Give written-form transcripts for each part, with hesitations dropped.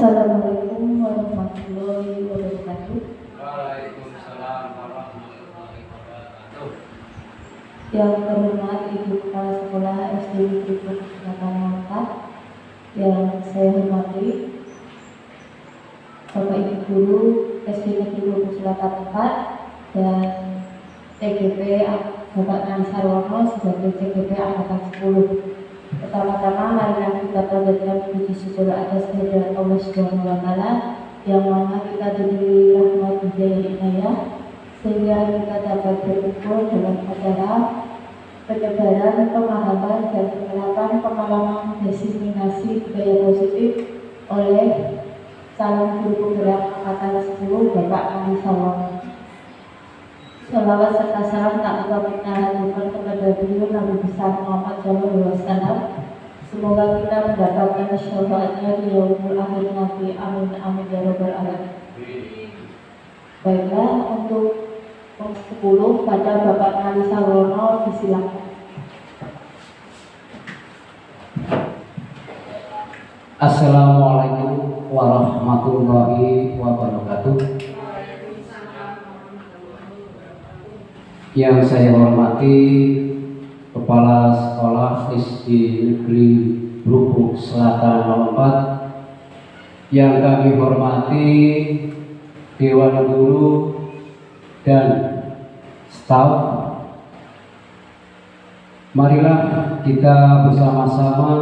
Assalamualaikum warahmatullahi wabarakatuh. Waalaikumsalam warahmatullahi wabarakatuh. Yang terhormat Ibu Kepala Sekolah SD Negeri 4 yang saya hormati Bapak Ibu Guru SD Negeri 4 dan TGP Bapak Nani Sarwono sebagai TGP Angkatan 10. Pertama-tama marilah kita panjatkan puji syukur atas kehadirat Allah Subhanahu wa Ta'ala yang mana kita diberi rahmat hidayah inayah sehingga kita dapat berkumpul dalam acara penyebaran pemahaman dan penerapan pengalaman diseminasi budaya positif oleh calon guru penggerak angkatan 10 Bapak Nani Sarwono. Salawat serta salam tak lupa kita haturkan kepada beliau Nabi besar Muhammad SAW. Semoga kita mendapatkan syafaatnya di yaumul akhir nanti. Amin amin ya rabbal alamin. Baiklah, untuk 10 pada Bapak Nani Sarwono disilakan. Assalamualaikum warahmatullahi wabarakatuh. Yang saya hormati Kepala Sekolah SD Negeri Brubuk Selatan 04, yang kami hormati Dewan Guru dan staf. Marilah kita bersama-sama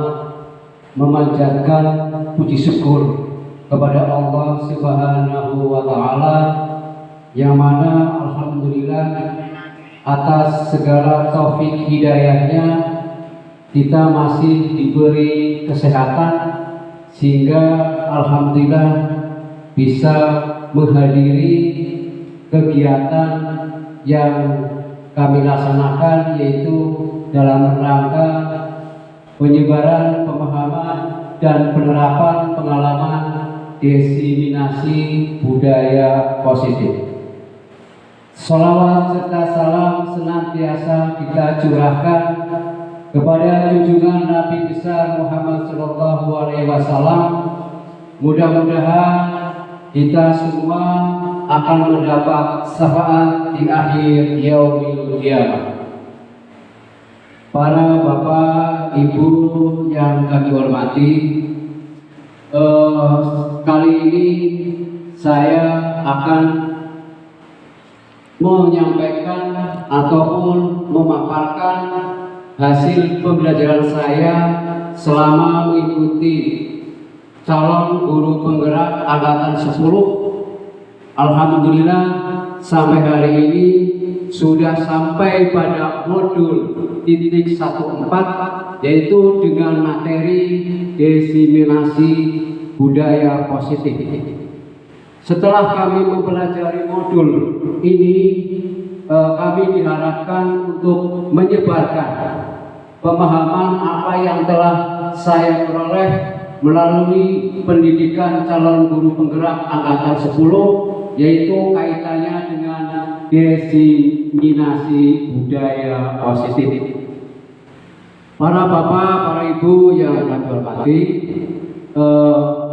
memanjatkan puji syukur kepada Allah Subhanahu wa Ta'ala, yang mana alhamdulillah atas segala taufik hidayahnya kita masih diberi kesehatan sehingga alhamdulillah bisa menghadiri kegiatan yang kami laksanakan, yaitu dalam rangka penyebaran pemahaman dan penerapan pengalaman diseminasi budaya positif. Sholawat serta salam senantiasa kita curahkan kepada junjungan Nabi besar Muhammad SAW. Mudah-mudahan kita semua akan mendapat syafaat di akhir yaumil qiyamah. Para bapak, ibu yang kami hormati, kali ini saya akan menyampaikan ataupun memaparkan hasil pembelajaran saya selama mengikuti calon guru penggerak angkatan 10. Alhamdulillah sampai hari ini sudah sampai pada modul titik 14, yaitu dengan materi diseminasi budaya positif. Setelah kami mempelajari modul ini, kami diharapkan untuk menyebarkan pemahaman apa yang telah saya peroleh melalui pendidikan calon guru penggerak angkatan 10, yaitu kaitannya dengan diseminasi budaya positif. Para bapak, para ibu yang kami hormati,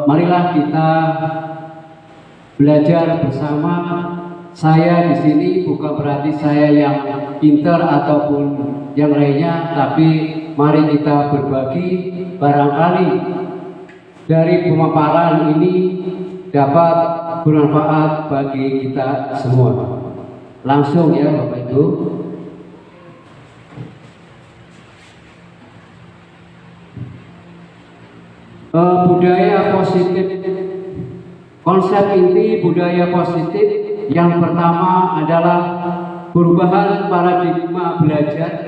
marilah kita belajar bersama. Saya di sini bukan berarti saya yang pintar ataupun yang lainnya, tapi mari kita berbagi, barangkali dari pemaparan ini dapat bermanfaat bagi kita semua. Langsung ya Bapak Ibu. Budaya positif. Konsep inti budaya positif yang pertama adalah perubahan paradigma belajar,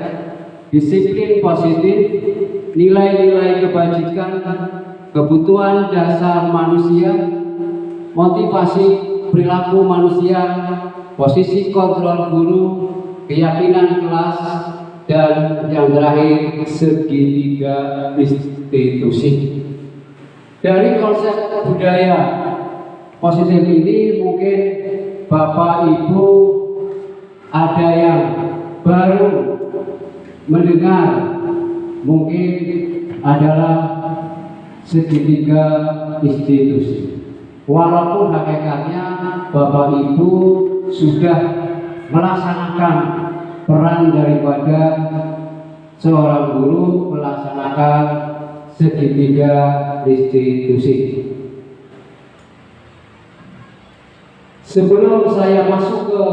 disiplin positif, nilai-nilai kebajikan, kebutuhan dasar manusia, motivasi perilaku manusia, posisi kontrol guru, keyakinan kelas, dan yang terakhir segitiga institusi. Dari konsep budaya positif ini mungkin Bapak Ibu ada yang baru mendengar, mungkin adalah segitiga institusi. Walaupun hakikatnya Bapak Ibu sudah melaksanakan peran daripada seorang guru melaksanakan segitiga institusi. Sebelum saya masuk ke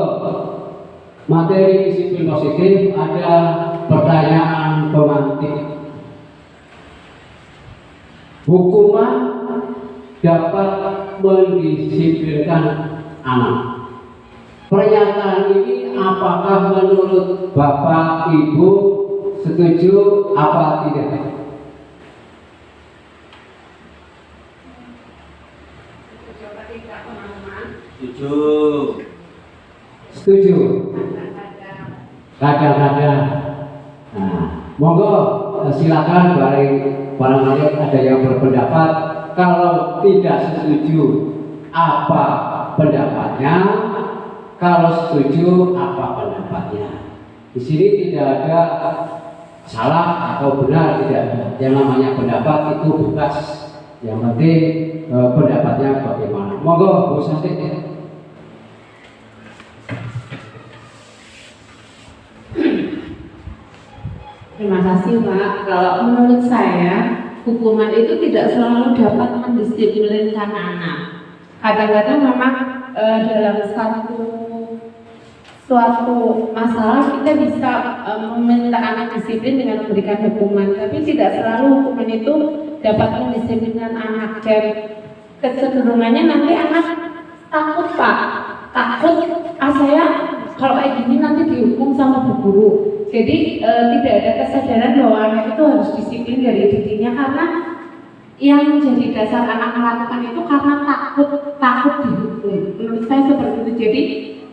materi disiplin positif, ada pertanyaan pemantik. Hukuman dapat mendisiplinkan anak. Pernyataan ini apakah menurut Bapak Ibu setuju apa tidak? Setuju. Setuju. Kadang-kadang. Nah, monggo silakan barangkali ada yang berpendapat. Kalau tidak setuju, apa pendapatnya? Kalau setuju, apa pendapatnya? Di sini tidak ada salah atau benar, tidak ada. Yang namanya pendapat itu bebas. Yang penting pendapatnya bagaimana. Monggo Bu Santi. Terima kasih Pak. Kalau menurut saya hukuman itu tidak selalu dapat mendisiplinkan anak. Kadang-kadang memang dalam suatu masalah kita bisa meminta anak disiplin dengan memberikan hukuman, tapi tidak selalu hukuman itu dapat mendisiplinkan anak, dan kecenderungannya nanti anak takut Pak, takut saya kalau kayak gini nanti dihukum sama bu guru. Jadi tidak ada kesadaran bahwa anak itu harus disiplin dari dirinya, karena yang menjadi dasar anak melakukan itu karena takut dihukum. Menurut saya seperti itu. Jadi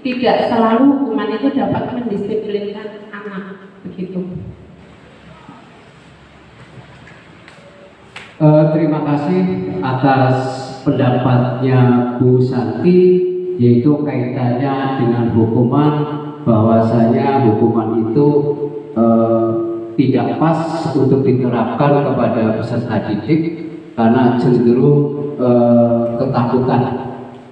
tidak selalu hukuman itu dapat mendisiplinkan anak, begitu. Terima kasih atas pendapatnya Bu Santi, yaitu kaitannya dengan hukuman, bahwasanya hukuman itu tidak pas untuk diterapkan kepada peserta didik karena cenderung ketakutan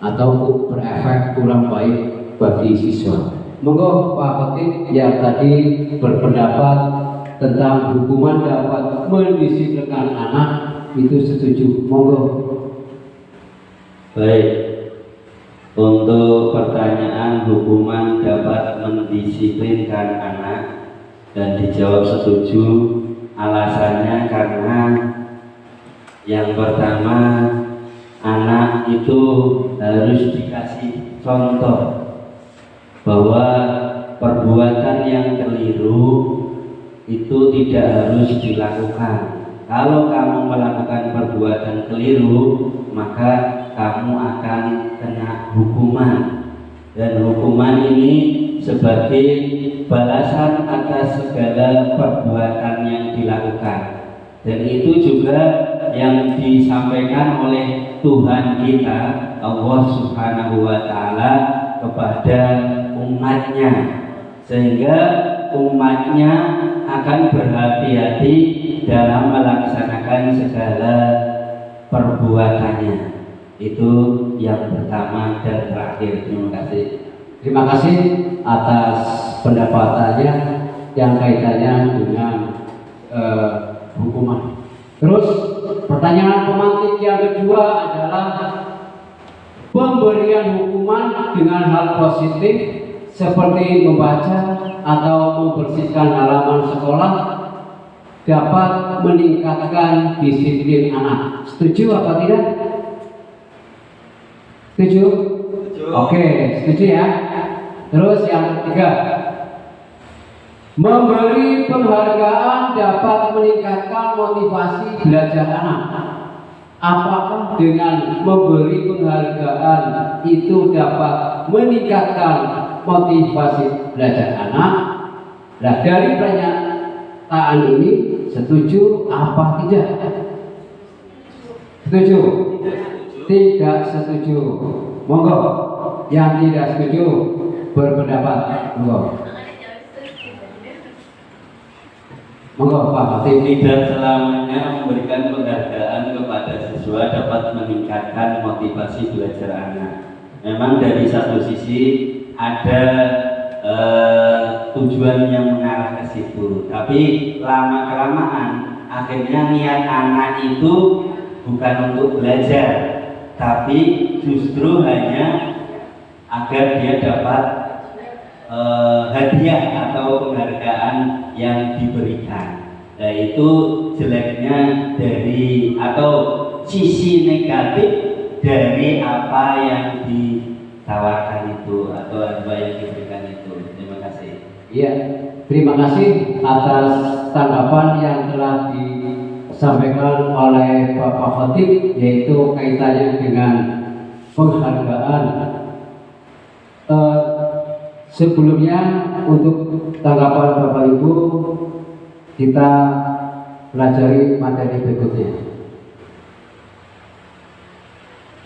atau berefek kurang baik bagi siswa. Monggo Pak Khotib yang tadi berpendapat tentang hukuman dapat mendisiplinkan anak, itu setuju. Monggo. Baik. Untuk pertanyaan hukuman dapat mendisiplinkan anak, dan dijawab setuju. Alasannya karena yang pertama, anak itu harus dikasih contoh bahwa perbuatan yang keliru itu tidak harus dilakukan. Kalau kamu melakukan perbuatan keliru, maka kamu akan kena hukuman, dan hukuman ini sebagai balasan atas segala perbuatan yang dilakukan. Dan itu juga yang disampaikan oleh Tuhan kita, Allah Subhanahu wa Ta'ala, kepada umatnya, sehingga umatnya akan berhati-hati dalam melaksanakan segala perbuatannya. Itu yang pertama dan terakhir. Terima kasih. Terima kasih atas pendapatannya yang kaitannya dengan hukuman. Terus pertanyaan pemantik yang kedua adalah pemberian hukuman dengan hal positif seperti membaca atau membersihkan halaman sekolah dapat meningkatkan disiplin anak. Setuju apa tidak? Setuju? Oke, setuju ya. Terus yang ketiga, memberi penghargaan dapat meningkatkan motivasi belajar anak. Apakah dengan memberi penghargaan itu dapat meningkatkan motivasi belajar anak? Nah, dari pernyataan ini setuju apa tidak? Setuju? Tidak setuju. Monggo yang tidak setuju berpendapat. Monggo. Monggo Pak Fatih. Tidak selamanya memberikan penghargaan kepada siswa dapat meningkatkan motivasi belajar anak. Memang dari satu sisi ada tujuan yang mengarah ke situ, tapi lama kelamaan akhirnya niat anak itu bukan untuk belajar, tapi justru hanya agar dia dapat hadiah atau penghargaan yang diberikan. Nah, itu jeleknya dari atau sisi negatif dari apa yang ditawarkan itu atau apa yang diberikan itu. Terima kasih. Iya, terima kasih atas tanggapan yang telah disampaikan oleh Bapak Khatib, yaitu kaitannya dengan penghargaan. Sebelumnya untuk tanggapan Bapak Ibu, kita pelajari materi berikutnya,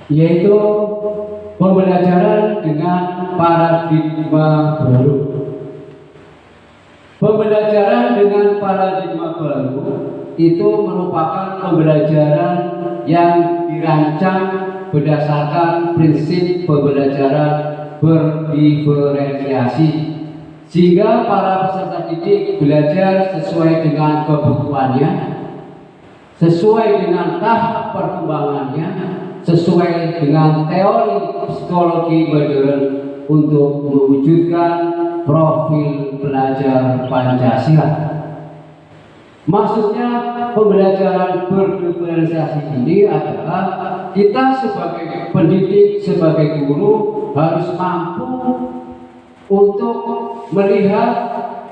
yaitu pembelajaran dengan paradigma baru. Pembelajaran dengan paradigma baru itu merupakan pembelajaran yang dirancang berdasarkan prinsip pembelajaran berdiferensiasi, sehingga para peserta didik belajar sesuai dengan kebutuhannya, sesuai dengan tahap perkembangannya, sesuai dengan teori psikologi modern untuk mewujudkan profil pelajar Pancasila. Maksudnya pembelajaran berdiferensiasi ini adalah kita sebagai pendidik, sebagai guru harus mampu untuk melihat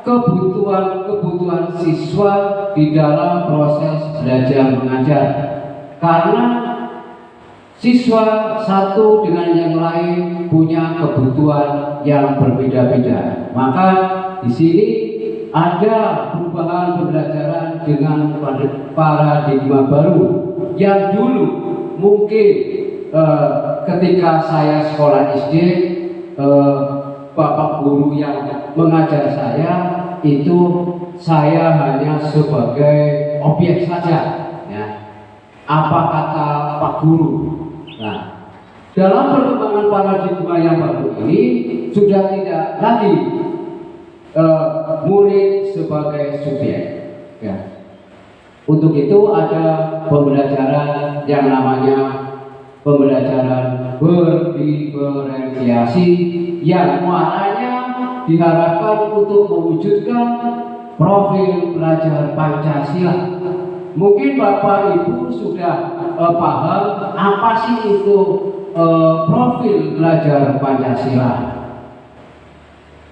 kebutuhan siswa di dalam proses belajar mengajar. Karena siswa satu dengan yang lain punya kebutuhan yang berbeda-beda. Maka di sini ada perubahan pembelajaran dengan paradigma baru yang dulu mungkin ketika saya sekolah SD, bapak guru yang mengajar saya itu saya hanya sebagai objek saja, ya. Apa kata Pak Guru. Nah, dalam perkembangan paradigma yang baru ini sudah tidak lagi murid sebagai subjek, ya. Untuk itu ada pembelajaran yang namanya pembelajaran berdiferensiasi yang muaranya diharapkan untuk mewujudkan profil pelajar Pancasila. Mungkin Bapak Ibu sudah paham apa sih itu profil pelajar Pancasila.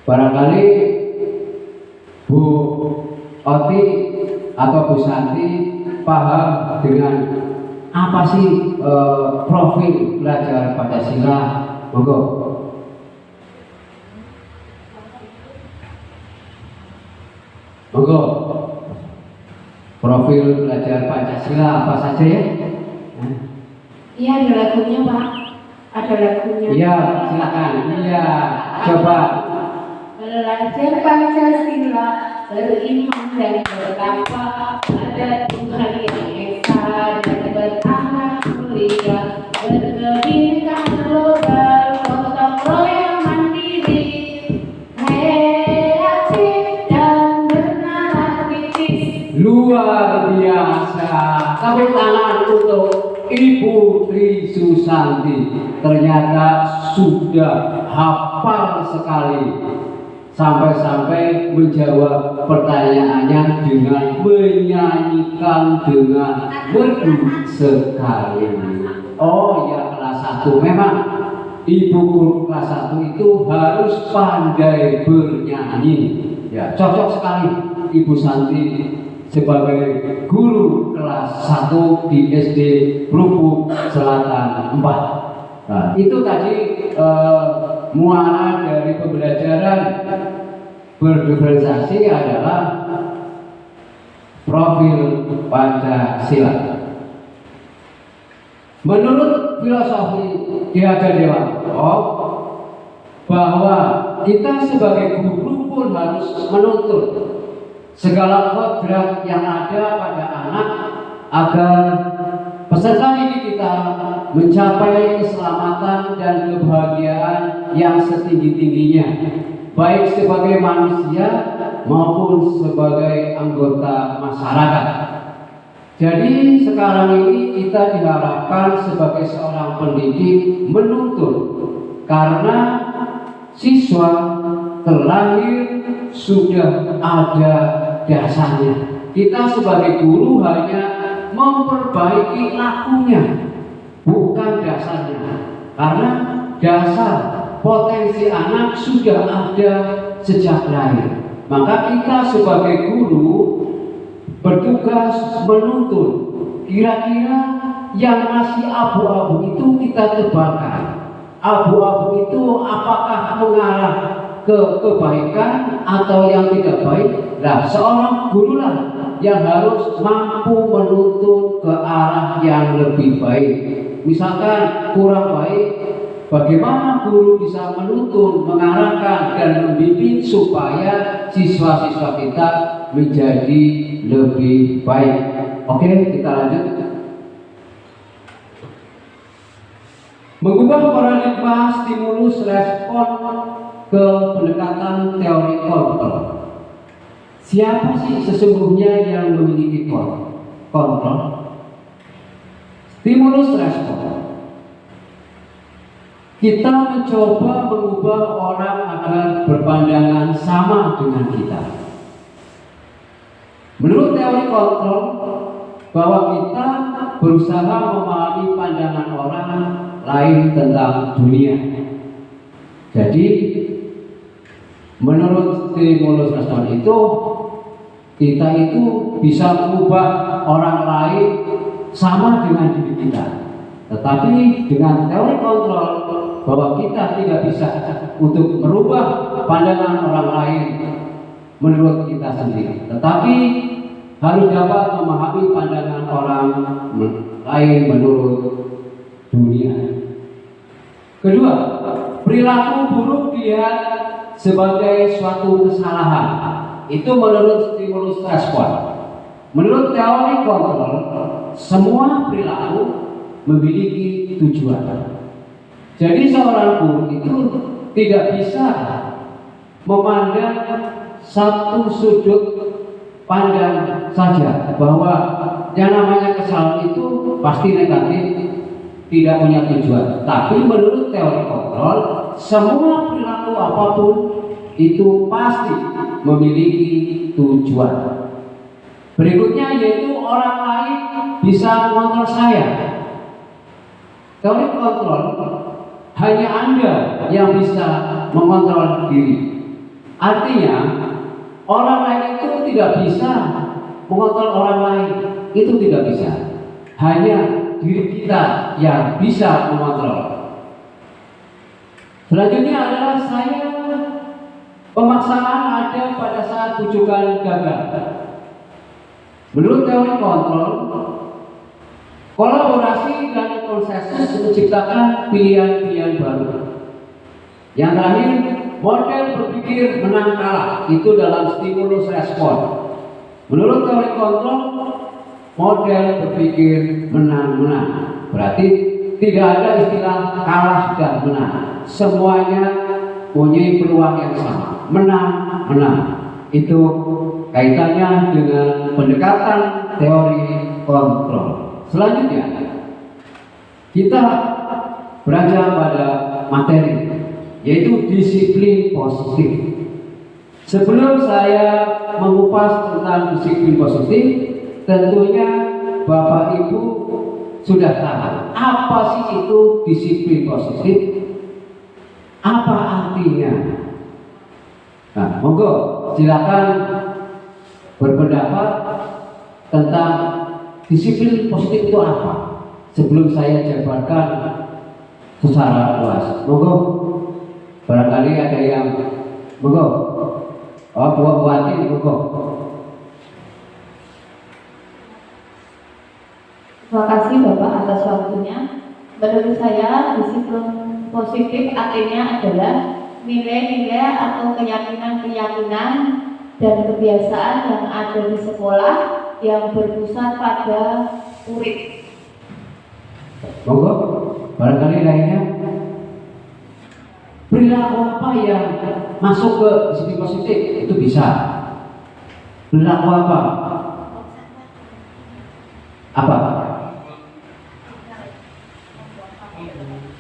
Barangkali Bu Oti atau Bu Santi paham dengan apa sih profil pelajar Pancasila? Monggo. Monggo. Profil pelajar Pancasila apa saja ya? Iya, ada lagunya Pak. Ada lagunya. Iya, silakan. Iya, coba. Belajar Pancasila, beriman dan bertakwa pada Tuhan yang esa dan berakhlak mulia, berkebinekaan global, gotong royong mandiri, kreatif dan bernalar kritis. Luar biasa. Tepuk tangan untuk Ibu Tri Susanti. Ternyata sudah hafal sekali. Sampai-sampai menjawab pertanyaannya dengan menyanyikan dengan merdu sekali. Oh ya, kelas 1 memang ibu guru kelas 1 itu harus pandai bernyanyi. Ya, cocok sekali Ibu Santi sebagai guru kelas 1 di SD Lubuk Selatan 4. Nah, itu tadi muara dari pembelajaran berdiferensiasi adalah profil Pancasila. Menurut filosofi Ki Hajar Dewantara, bahwa kita sebagai guru pun harus menuntut segala kodrat yang ada pada anak agar peserta didik kita mencapai keselamatan dan kebahagiaan yang setinggi-tingginya, baik sebagai manusia maupun sebagai anggota masyarakat. Jadi sekarang ini kita diharapkan sebagai seorang pendidik menuntun, karena siswa terlahir sudah ada dasarnya. Kita sebagai guru hanya memperbaiki lakunya, bukan dasarnya. Karena dasar potensi anak sudah ada sejak lahir. Maka kita sebagai guru bertugas menuntun. Kira-kira yang masih abu-abu itu kita tebarkan. Abu-abu itu apakah mengarah ke kebaikan atau yang tidak baik? Nah, seorang guru lah yang harus mampu menuntun ke arah yang lebih baik. Misalkan kurang baik, bagaimana guru bisa menuntun, mengarahkan dan membimbing supaya siswa-siswa kita menjadi lebih baik. Oke, kita lanjut. Mengubah paradigma stimulus respon ke pendekatan teori kontrol. Siapa sih sesungguhnya yang memiliki kontrol? Stimulus respon. Kita mencoba mengubah orang agar berpandangan sama dengan kita. Menurut teori kontrol, bahwa kita berusaha memahami pandangan orang lain tentang dunia. Jadi, menurut stimulus respon itu, kita itu bisa mengubah orang lain sama dengan diri kita. Tetapi dengan teori kontrol, bahwa kita tidak bisa untuk merubah pandangan orang lain menurut kita sendiri, tetapi harus dapat memahami pandangan orang lain menurut dunia. Kedua, perilaku buruk dilihat sebagai suatu kesalahan. Itu menurut stimulus respon. Menurut teori kontrol, semua perilaku memiliki tujuan. Jadi seorang guru itu tidak bisa memandang satu sudut pandang saja, bahwa yang namanya kesalahan itu pasti negatif, tidak punya tujuan. Tapi menurut teori kontrol, semua perilaku apapun itu pasti memiliki tujuan. Berikutnya yaitu orang lain bisa mengontrol saya. Teori kontrol, hanya Anda yang bisa mengontrol diri. Artinya orang lain itu tidak bisa mengontrol orang lain. Itu tidak bisa. Hanya diri kita yang bisa mengontrol. Selanjutnya adalah saya. Pemaksaan ada pada saat bujukan gagal. Menurut teori kontrol, kolaborasi dan konsensus menciptakan pilihan-pilihan baru. Yang terakhir, model berpikir menang kalah, itu dalam stimulus respon. Menurut teori kontrol, model berpikir menang-menang. Berarti tidak ada istilah kalah dan menang. Semuanya punya peluang yang sama. Menang-menang. Itu kaitannya dengan pendekatan teori kontrol. Selanjutnya, kita beranjak pada materi, yaitu disiplin positif. Sebelum saya mengupas tentang disiplin positif, tentunya Bapak Ibu sudah tahu apa sih itu disiplin positif, apa artinya. Nah, monggo silakan berpendapat tentang disiplin positif itu apa, sebelum saya jabarkan secara luas. Monggo, barangkali ada yang monggo. Oh, buat-buatin monggo. Terima kasih Bapak atas waktunya. Menurut saya disiplin positif artinya adalah nilai-nilai atau keyakinan-keyakinan dan kebiasaan yang ada di sekolah yang berpusat pada murid. Monggo, barangkali lainnya. Perilaku apa yang masuk ke disiplin positif itu bisa. Perilaku apa? Apa?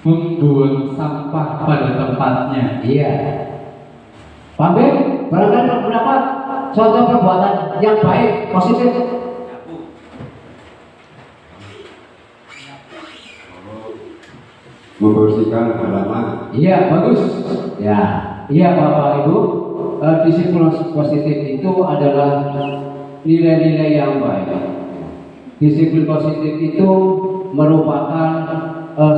Membuang sampah pada tempatnya. Iya. Paham? Barangkali berpendapat contoh perbuatan yang baik, positif. Membersihkan halaman. Iya, bagus. Ya, iya Bapak Ibu. Disiplin positif itu adalah nilai-nilai yang baik. Disiplin positif itu merupakan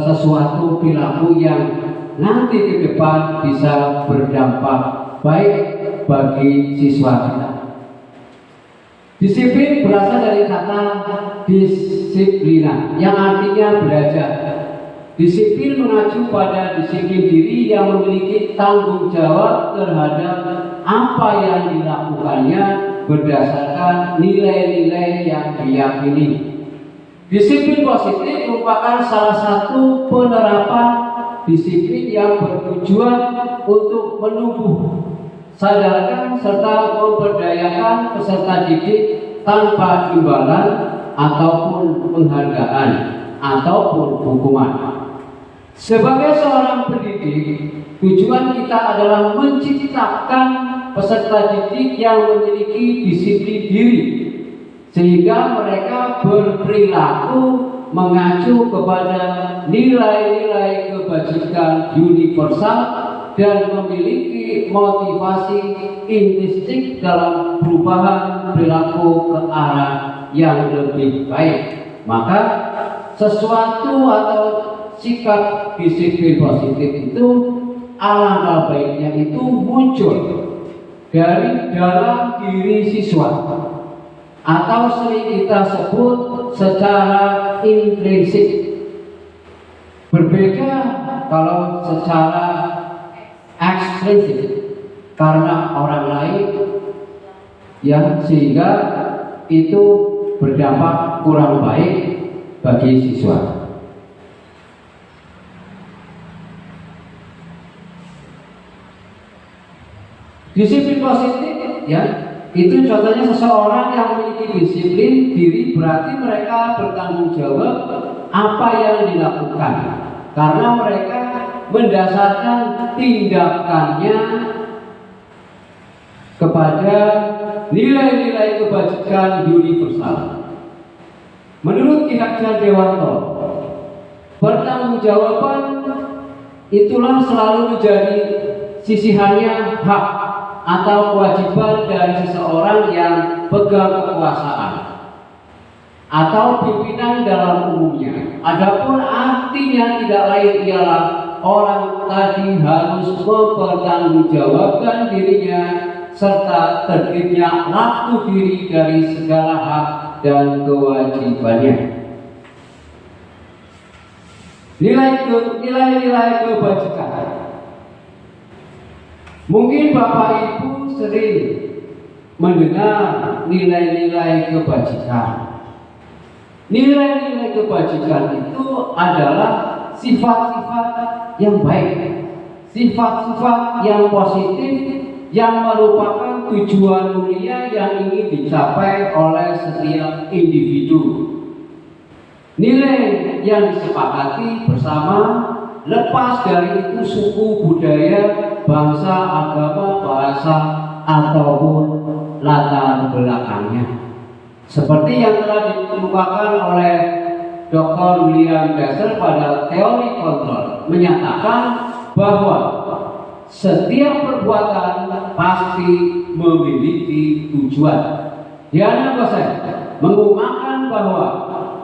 sesuatu perilaku yang nanti ke depan bisa berdampak baik bagi siswa kita. Disiplin berasal dari kata disiplina yang artinya belajar. Disiplin mengacu pada disiplin diri yang memiliki tanggung jawab terhadap apa yang dilakukannya berdasarkan nilai-nilai yang diyakini. Disiplin positif merupakan salah satu penerapan disiplin yang bertujuan untuk menumbuh, sadarkan serta memberdayakan peserta didik tanpa imbalan ataupun penghargaan ataupun hukuman. Sebagai seorang pendidik, tujuan kita adalah menciptakan peserta didik yang memiliki disiplin diri, sehingga mereka berperilaku mengacu kepada nilai-nilai kebajikan universal dan memiliki motivasi intrinsik dalam perubahan perilaku ke arah yang lebih baik. Maka sesuatu atau sikap disiplin positif itu alangkah baiknya itu muncul dari dalam diri siswa atau sering kita sebut secara intrinsik. Berbeda kalau secara ekstrinsik karena orang lain yang sehingga itu berdampak kurang baik bagi siswa. Disiplin positif ya, itu contohnya seseorang yang memiliki disiplin diri berarti mereka bertanggung jawab apa yang dilakukan karena mereka mendasarkan tindakannya kepada nilai-nilai kebajikan universal. Menurut Ki Hajjar Dewanto, pertanggungjawaban itulah selalu menjadi sisihannya hak atau kewajiban dari seseorang yang pegang kekuasaan atau pimpinan dalam umumnya. Adapun artinya tidak lain ialah orang tadi harus mempertanggungjawabkan dirinya serta tertibnya laku diri dari segala hak dan kewajibannya. Nilai-nilai kebajikan. Mungkin Bapak Ibu sering mendengar nilai-nilai kebajikan. Nilai-nilai kebajikan itu adalah sifat-sifat yang baik, sifat-sifat yang positif yang merupakan tujuan mulia yang ingin dicapai oleh setiap individu. Nilai yang disepakati bersama, lepas dari itu suku, budaya, bangsa, agama, bahasa, ataupun latar belakangnya. Seperti yang telah dikemukakan oleh Dr. William Glasser pada teori kontrol, menyatakan bahwa setiap perbuatan pasti memiliki tujuan. Diana Gosen mengumumkan bahwa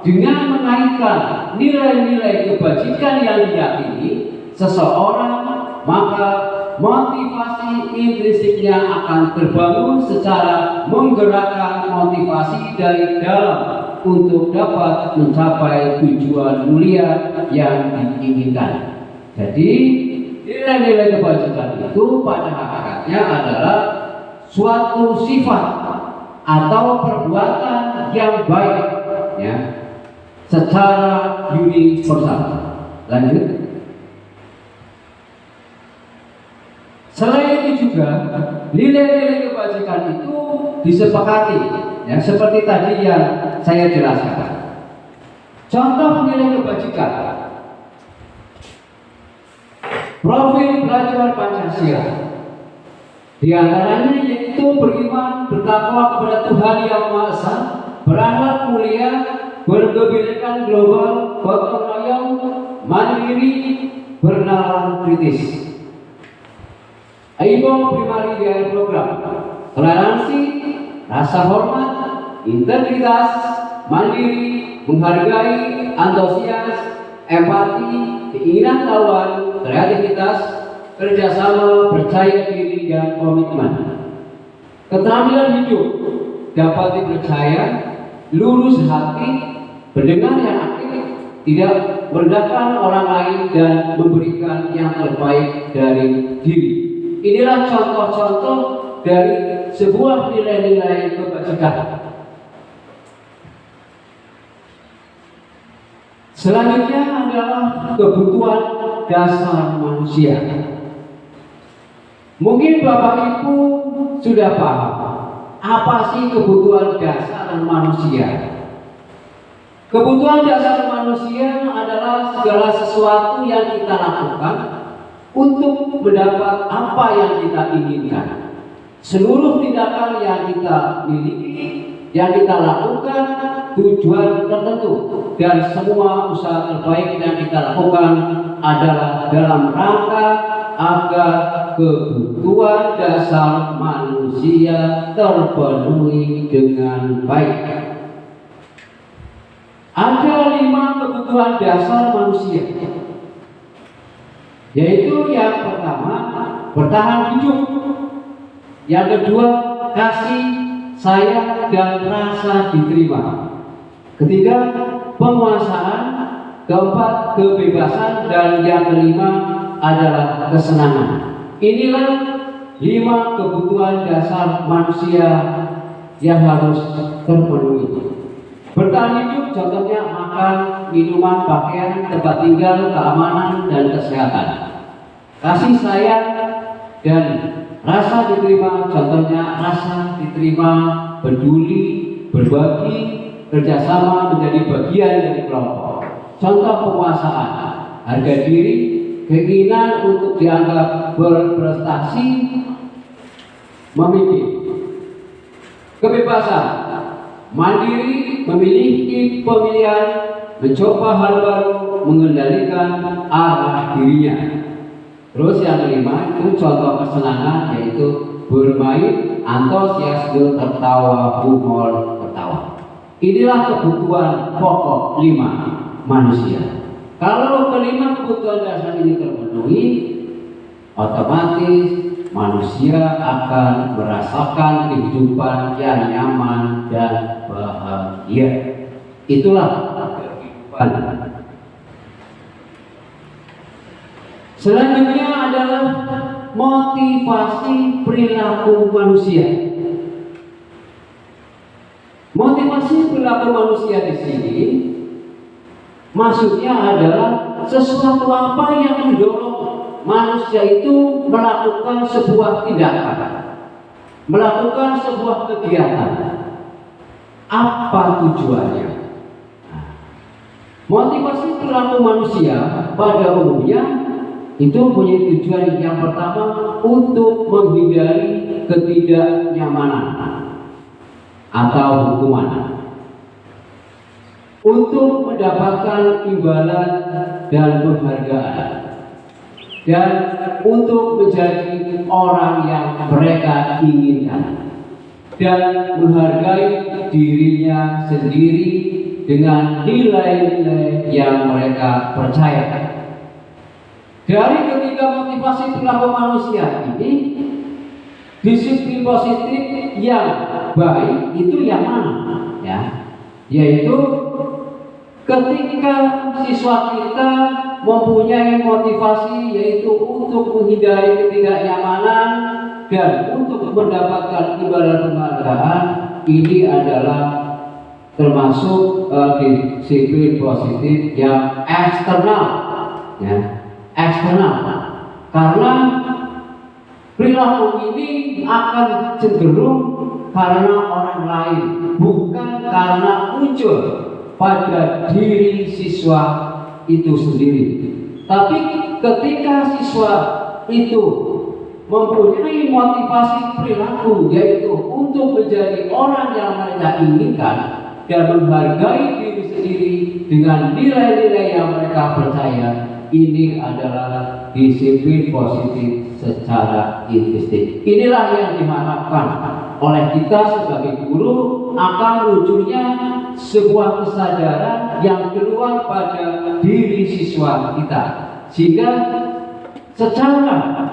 dengan mengaitkan nilai-nilai kebajikan yang diyakini seseorang, maka motivasi intrinsiknya akan terbangun secara menggerakkan motivasi dari dalam untuk dapat mencapai tujuan mulia yang diinginkan. Jadi nilai-nilai kebajikan itu pada hakikatnya adalah suatu sifat atau perbuatan yang baik, ya, secara universal. Lanjut. Selain itu juga nilai-nilai kebajikan itu disepakati, ya, seperti tadi yang saya jelaskan. Contoh nilai kebajikan: profil belajar Pancasila. Di antaranya yaitu beriman, bertakwa kepada Tuhan Yang Maha Esa, berakhlak mulia, berkebinekaan global, gotong royong, mandiri, bernalar kritis. IPO primary dari program toleransi, rasa hormat, integritas, mandiri, menghargai, antusias, empati, keinginan tahuan, kreativitas, kerjasama, percaya diri, dan komitmen. Keterampilan hidup dapat dipercaya, lurus hati, pendengar yang aktif, tidak merendahkan orang lain, dan memberikan yang terbaik dari diri. Inilah contoh-contoh dari sebuah nilai-nilai kebajikan. Selanjutnya adalah kebutuhan dasar manusia. Mungkin Bapak Ibu sudah paham apa sih kebutuhan dasar manusia. Kebutuhan dasar manusia adalah segala sesuatu yang kita lakukan untuk mendapat apa yang kita inginkan. Seluruh tindakan yang kita miliki, yang kita lakukan, tujuan tertentu, dan semua usaha terbaik yang kita lakukan adalah dalam rangka agar kebutuhan dasar manusia terpenuhi dengan baik. Ada 5 kebutuhan dasar manusia, yaitu yang pertama, bertahan hidup, yang kedua, kasih, sayang, dan rasa diterima, ketiga, penguasaan, keempat, kebebasan, dan yang kelima adalah kesenangan. Inilah 5 kebutuhan dasar manusia yang harus terpenuhi. Bertahan hidup contohnya makan, minuman, pakaian, tempat tinggal, keamanan, dan kesehatan. Kasih sayang dan rasa diterima contohnya rasa diterima, peduli, berbagi, kerjasama, menjadi bagian dari kelompok. Contoh penguasaan, harga diri, keinginan untuk dianggap berprestasi, memimpin. Kebebasan, mandiri, memiliki pemilihan, mencoba hal baru, mengendalikan arah dirinya. Terus yang kelima itu contoh kesenangan, yaitu bermain, antusiasme, tertawa, humor, ketawa. Inilah kebutuhan pokok 5 manusia. Kalau kelima kebutuhan dasar ini terpenuhi, otomatis manusia akan merasakan kehidupan yang nyaman dan bahagia. Itulah kehidupan. Selanjutnya adalah motivasi perilaku manusia. Motivasi perilaku manusia di sini maksudnya adalah sesuatu apa yang mendorong manusia itu melakukan sebuah tindakan, melakukan sebuah kegiatan. Apa tujuannya? Motivasi perilaku manusia pada umumnya itu punya tujuan yang pertama untuk menghindari ketidaknyamanan atau hukuman, untuk mendapatkan imbalan dan penghargaan, dan untuk menjadi orang yang mereka inginkan, dan menghargai dirinya sendiri dengan nilai-nilai yang mereka percaya. Dari ketiga motivasi perilaku manusia ini, disiplin positif yang baik itu yang mana? Ya, yaitu ketika siswa kita mempunyai motivasi yaitu untuk menghindari ketidaknyamanan dan untuk untuk mendapatkan imbalan penghargaan ini adalah termasuk disiplin positif yang eksternal, ya, eksternal. Karena perilaku ini akan cenderung karena orang lain, bukan karena muncul pada diri siswa itu sendiri. Tapi ketika siswa itu mempunyai motivasi perilaku, yaitu untuk menjadi orang yang mereka inginkan dan menghargai diri sendiri dengan nilai-nilai yang mereka percaya, ini adalah disiplin positif secara intrinsik. Inilah yang diharapkan oleh kita sebagai guru, akan munculnya sebuah kesadaran yang keluar pada diri siswa kita, sehingga secara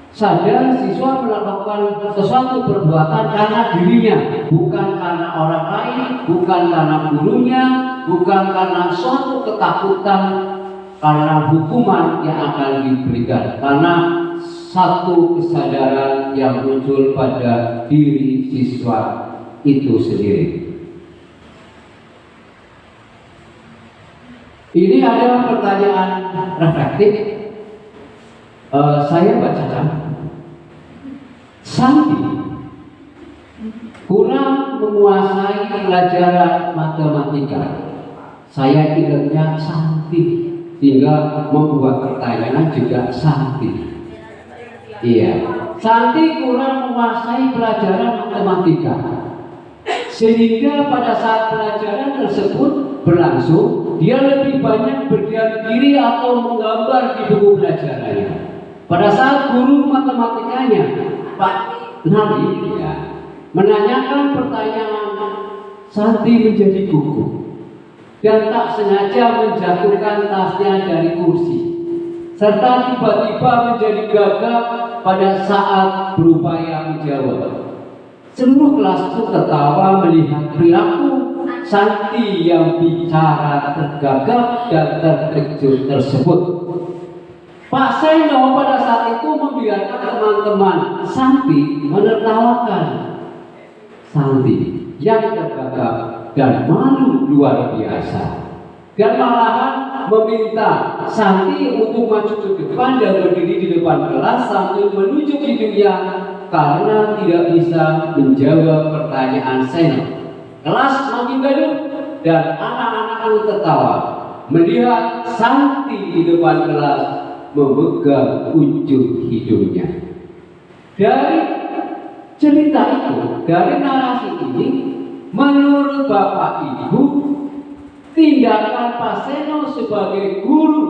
sadar siswa melakukan sesuatu perbuatan karena dirinya, bukan karena orang lain, bukan karena gurunya, bukan karena suatu ketakutan karena hukuman yang akan diberikan, karena satu kesadaran yang muncul pada diri siswa itu sendiri. Ini ada pertanyaan reflektif. Saya bacakan. Santi kurang menguasai pelajaran matematika. Saya ingatnya Santi, sehingga membuat pertanyaan juga Santi. Iya, Santi kurang menguasai pelajaran matematika, sehingga pada saat pelajaran tersebut berlangsung, dia lebih banyak berdiam diri atau menggambar di buku pelajarannya. Pada saat guru matematikanya, Pak Nabi, ya, menanyakan pertanyaan, Santi menjadi gugup dan tak sengaja menjatuhkan tasnya dari kursi, serta tiba-tiba menjadi gagap pada saat berupaya menjawab. Seluruh kelas itu tertawa melihat perilaku Santi yang bicara tergagap dan terkejut tersebut. Pak Seno pada saat itu membiarkan teman-teman Santi menertawakan Santi yang tergagap dan malu luar biasa, dan malahan meminta Santi untuk maju ke depan dan berdiri di depan kelas sambil menunjuk hidungnya karena tidak bisa menjawab pertanyaan Seno. Kelas makin gaduh dan anak-anak pun tertawa melihat Santi di depan kelas memegang ujung hidungnya. Dari cerita itu, dari narasi ini, menurut Bapak Ibu, tindakan Pak Seno sebagai guru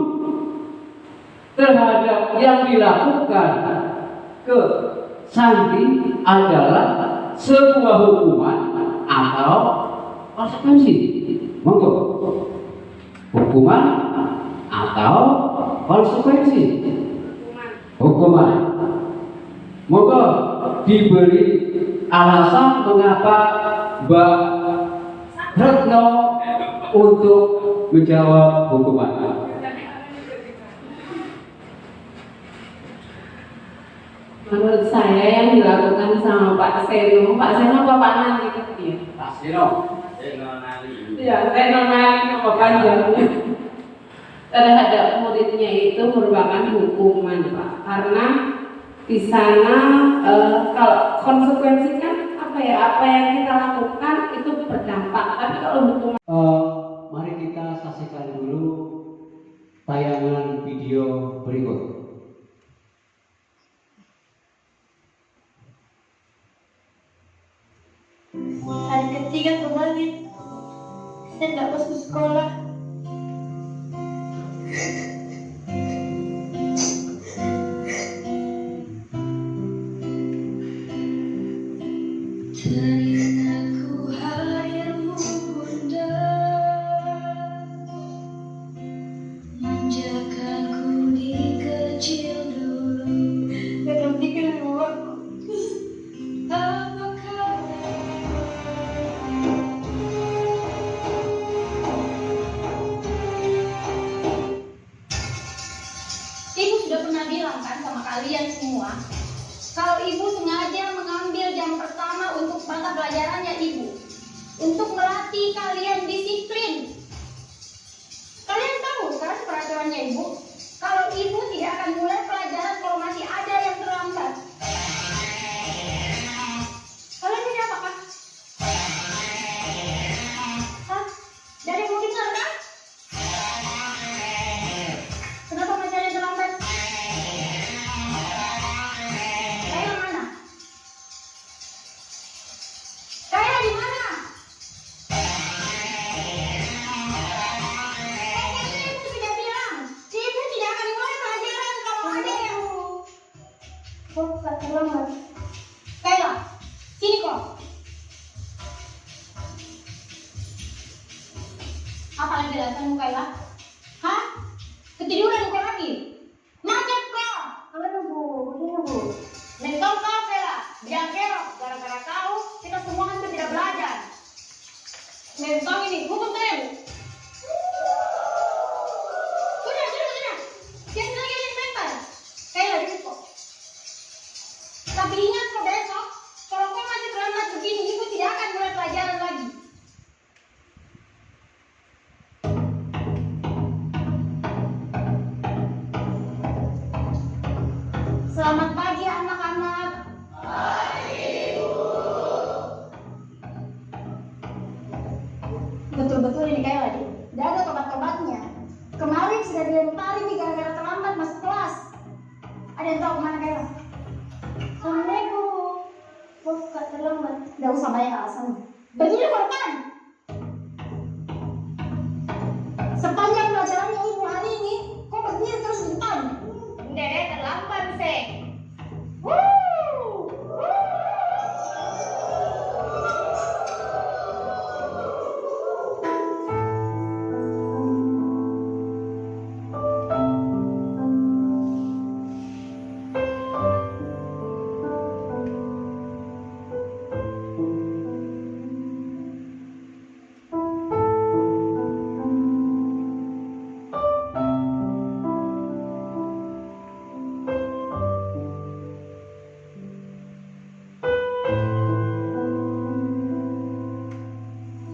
terhadap yang dilakukan ke Santi adalah sebuah hukuman atau konsekuensi. Monggo, hukuman atau konsekuensi? Hukuman. Monggo diberi alasan mengapa Mbak Retno untuk menjawab hukuman. Menurut saya yang dilakukan sama Pak Seno apa Pak Nali ya? Pak Seno. Ya, Seno Nali nama panjangnya. Terhadap muridnya itu merupakan hukuman, Pak. Karena di sana kalau konsekuensinya apa yang kita lakukan itu berdampak. Tapi kalau hukuman, mari kita saksikan dulu tayangan video berikut. Hari ketiga kemarin saya tidak masuk sekolah. Teringatku hadirmu bunda, manjakanku di kecil dulu. Dan pikir aku apakah Ibu sudah pernah bilang kan sama kalian semua, kalau ibu sengaja Apa lagi alasanmu Kayla? Hah? Ketiduran kau lagi? Macet kau? Halo Bu, begini Bu. Mentong kau Kayla, jangan kerok. Gara-gara kau, kita semua hampir tidak belajar. Mentong ini, hukum saya Bu. Sudah. Jangan lagi mental. Kayla cukup. Tapi ingat kau besok, kalau kau masih terlambat begini, ibu tidak akan mulai pelajaran lagi. Selamat pagi anak-anak. Betul-betul ini kayak lagi. Tidak ada tobat-tobatnya. Kemarin sudah dilempari nih gara-gara terlambat masuk kelas. Ada yang tahu kemana Kayla? Assalamualaikum. Maaf Kak, terlambat. Tidak usah banyak alasan. Berdiri ke depan. Sepanjang pelajarannya ibu hari ini, kok berdiri terus di depan? Dede terlambat sih.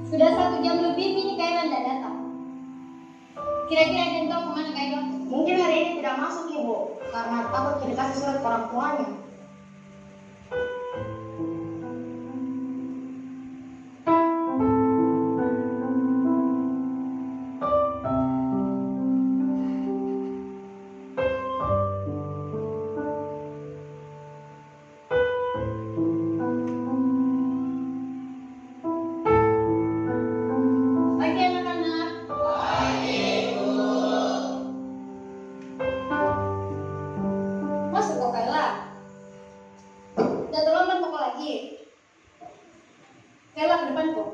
Sudah 1 jam lebih ini Kayla tidak datang. Kira-kira ada yang tahu kemana Kayla? Mungkin hari ini tidak masuk ibu, karena takut dikasih surat ke orang tuanya. Pagi anak-anak. Masuk kok Kayla. Udah terlambat kok lagi. Kayla ke depan kok.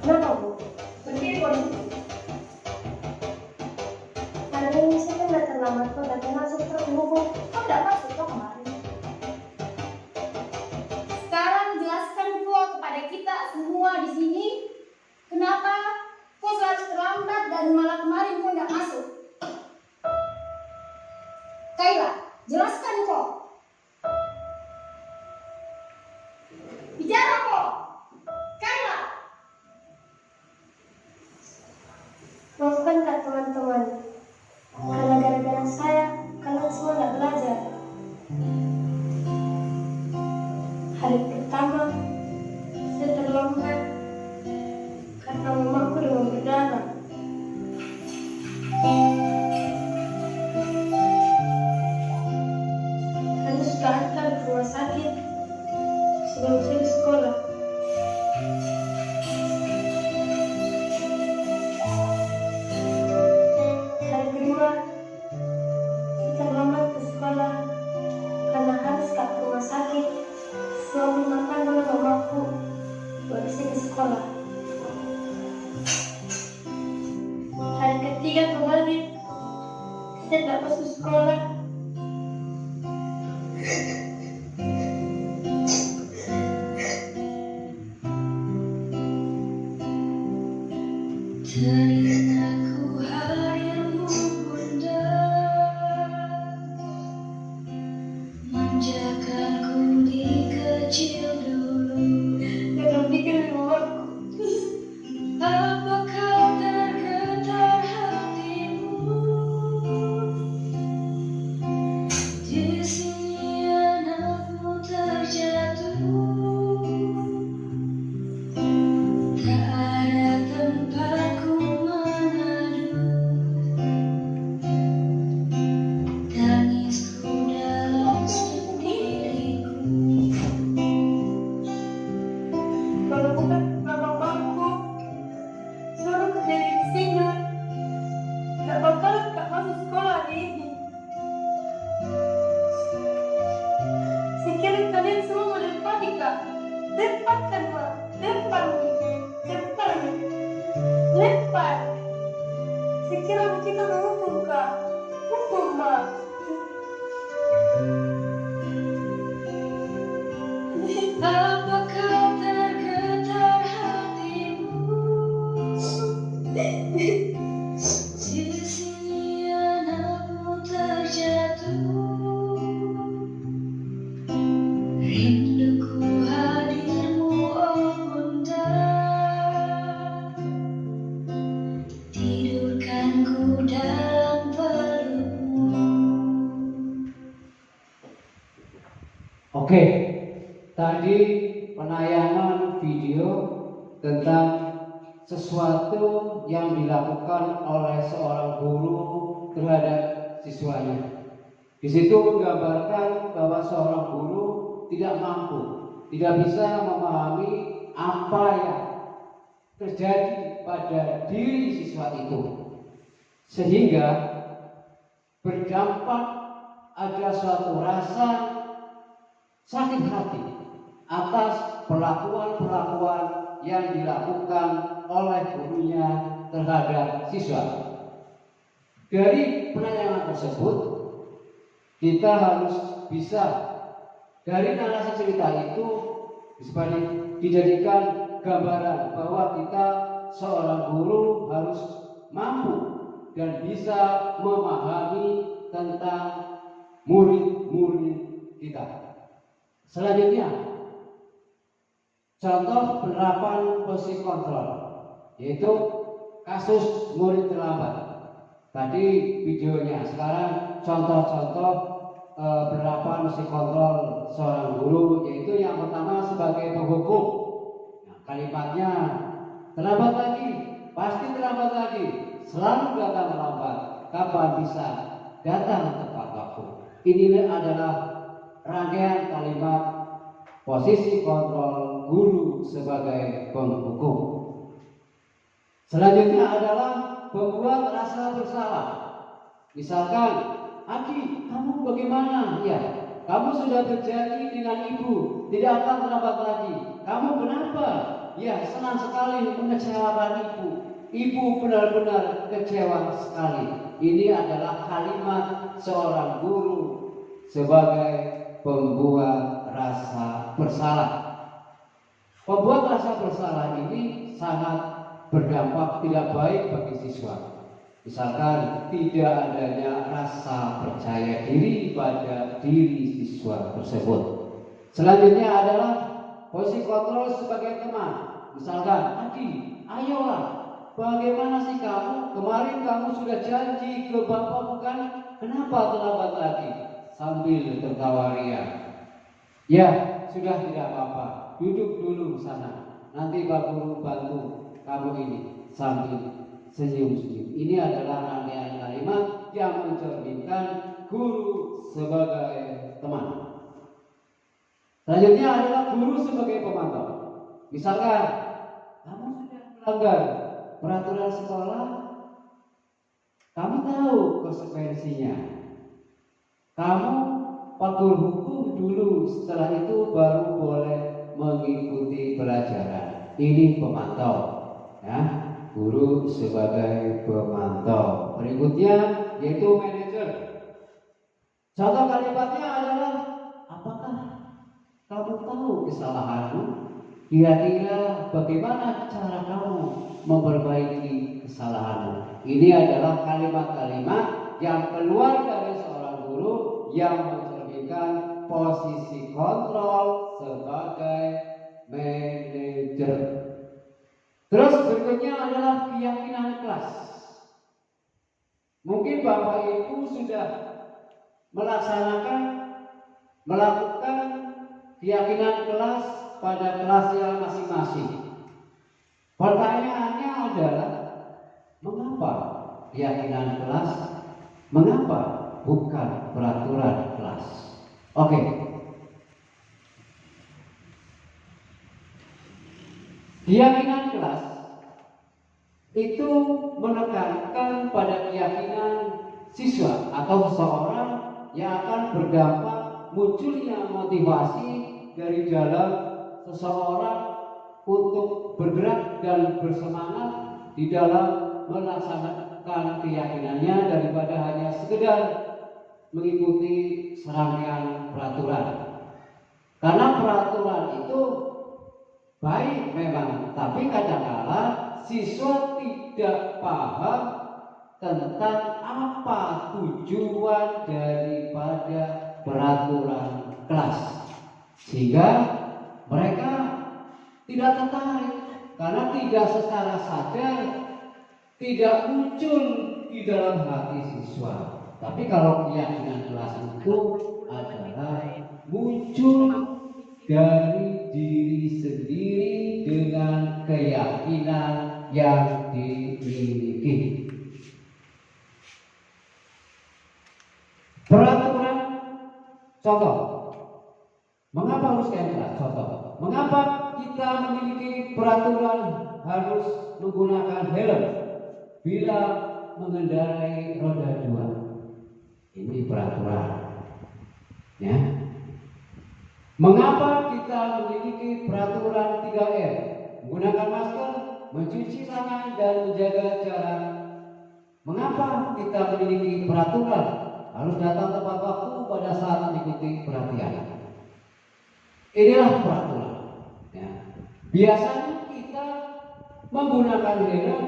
Kenapa Bu? Berdiri kok. Hari ini saya kan udah terlambat kok, tapi masuk terus Bu. Kok udah masuk kok kemarin? Sekarang jelaskan kok kepada kita semua di sini kenapa kok selalu terlambat dan malah kemarin kok nggak masuk. Kayla, jelaskan kok. Bicara kok. Kayla. Maafkan Kak teman-teman. Karena gara-gara saya, kalian semua nggak belajar. Hari pertama, saya terlambat karena mamaku demam berdarah. Harus sudah antar ke rumah sakit sebelum saya di sekolah. Hari kedua, saya terlambat ke sekolah karena harus ke rumah sakit. Suami makan dulu mamaku baru saya ke sekolah. Hari ketiga kemarin saya tidak masuk sekolah. Teringatku harimu bunda, manjakanku di kecil dulu. Jangan bikin mamaku. Apakah tergetar hatimu? Di sini anakmu terjatuh. Tak ada tempatku mengadu. Tangisku dalam sendiriku. Kalau bukan mamaku suruh kerja di sini, tidak bakal Kak masuk sekolah hari ini. Saya kira kalian semua mau pagi Oke, tadi penayangan video tentang sesuatu yang dilakukan oleh seorang guru terhadap siswanya. Di situ menggambarkan bahwa seorang guru tidak mampu, tidak bisa memahami apa yang terjadi pada diri siswa itu, sehingga berdampak ada suatu rasa sakit hati atas perlakuan-perlakuan yang dilakukan oleh gurunya terhadap siswa. Dari penayangan tersebut, kita harus bisa dari narasi cerita itu dijadikan gambaran bahwa kita seorang guru harus mampu dan bisa memahami tentang murid-murid kita. Selanjutnya, contoh penerapan posisi kontrol, yaitu kasus murid terlambat. Tadi videonya, sekarang contoh-contoh penerapan posisi kontrol seorang guru, yaitu yang pertama sebagai penghukum. Nah, kalimatnya terlambat lagi, pasti terlambat lagi, selalu datang terlambat, kapan bisa datang tepat waktu. Ini adalah rangkaian kalimat posisi kontrol guru sebagai penghukum. Selanjutnya adalah membuat rasa bersalah. Misalkan, Adi, kamu bagaimana? Ya, kamu sudah berjanji dengan ibu tidak akan terlambat lagi. Kamu kenapa? Ya, senang sekali mengecewakan ibu. Ibu benar-benar kecewa sekali. Ini adalah kalimat seorang guru sebagai pembuat rasa bersalah. Pembuat rasa bersalah ini sangat berdampak tidak baik bagi siswa. Misalkan tidak adanya rasa percaya diri pada diri siswa tersebut. Selanjutnya adalah posisi kontrol sebagai teman. Misalkan, Adi, ayolah, bagaimana sih kamu? Kemarin kamu sudah janji ke bapak bukan? Kenapa terlambat lagi? Sambil tertawa ria. Ya, sudah tidak apa-apa. Duduk dulu sana. Nanti Pak Guru bantu kamu ini sambil senyum-senyum. Ini adalah rangkaian kalimat yang mencerminkan guru sebagai teman. Selanjutnya adalah guru sebagai pemantau. Misalkan kamu sudah melanggar peraturan sekolah, kamu tahu konsekuensinya. Kamu pakul hukum dulu, setelah itu baru boleh mengikuti pelajaran. Ini pemantau, ya. Guru sebagai pemantau. Berikutnya yaitu manajer. Contoh kalimatnya adalah, apakah kamu tahu kesalahanmu? Kira-kira bagaimana cara kamu memperbaiki kesalahanmu? Ini adalah kalimat-kalimat yang keluar dari seorang guru yang mencerminkan posisi kontrol sebagai manajer. Terus berikutnya adalah keyakinan kelas. Mungkin Bapak Ibu sudah melakukan keyakinan kelas pada kelasnya masing-masing. Pertanyaannya adalah, mengapa keyakinan kelas? Mengapa bukan peraturan kelas? Oke. Keyakinan kelas itu menekankan pada keyakinan siswa atau seseorang yang akan berdampak munculnya motivasi dari dalam seseorang untuk bergerak dan bersemangat di dalam melaksanakan keyakinannya daripada hanya sekedar mengikuti serangkaian peraturan. Karena peraturan itu baik memang, tapi kadang-kala siswa tidak paham tentang apa tujuan daripada peraturan kelas, sehingga mereka tidak tertarik karena tidak secara sadar tidak muncul di dalam hati siswa. Tapi kalau keyakinan kelas itu adalah muncul dari diri sendiri dengan keyakinan yang dimiliki. Peraturan, contoh, mengapa harus KMK? Contoh, mengapa kita memiliki peraturan harus menggunakan helm bila mengendarai roda 2? Ini peraturan, ya. Mengapa kita memiliki peraturan 3M? Menggunakan masker, mencuci tangan, dan menjaga jarak. Mengapa kita memiliki peraturan harus datang tepat waktu pada saat mengikuti pelatihan? Inilah peraturan, ya. Biasanya kita menggunakan helm,